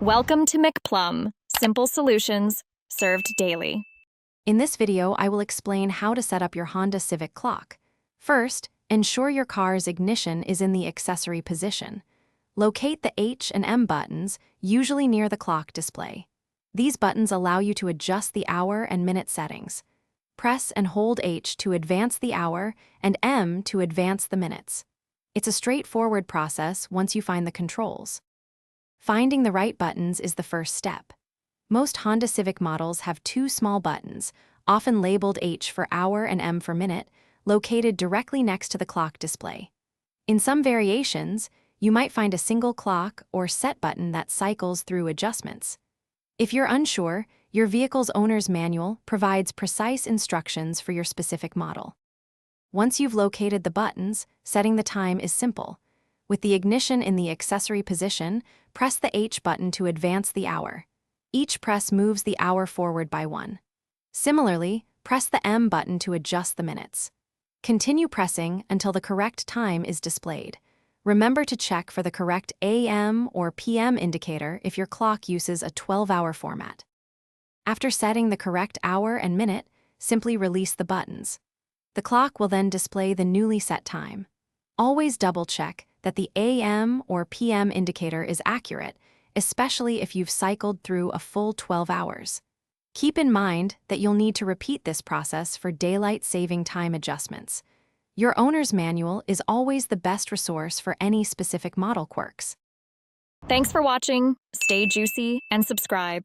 Welcome to McPlum, simple solutions served daily. In this video, I will explain how to set up your Honda Civic clock. First, ensure your car's ignition is in the accessory position. Locate the H and M buttons, usually near the clock display. These buttons allow you to adjust the hour and minute settings. Press and hold H to advance the hour and M to advance the minutes. It's a straightforward process once you find the controls. Finding the right buttons is the first step. Most Honda Civic models have two small buttons, often labeled H for hour and M for minute, located directly next to the clock display. In some variations, you might find a single clock or set button that cycles through adjustments. If you're unsure, your vehicle's owner's manual provides precise instructions for your specific model. Once you've located the buttons, setting the time is simple. With the ignition in the accessory position, press the H button to advance the hour. Each press moves the hour forward by 1. Similarly, press the M button to adjust the minutes. Continue pressing until the correct time is displayed. Remember to check for the correct AM or PM indicator if your clock uses a 12-hour format. After setting the correct hour and minute, simply release the buttons. The clock will then display the newly set time. Always double-check that the AM or PM indicator is accurate, especially if you've cycled through a full 12 hours. Keep in mind that you'll need to repeat this process for daylight saving time adjustments. Your owner's manual is always the best resource for any specific model quirks. Thanks for watching. Stay juicy and subscribe.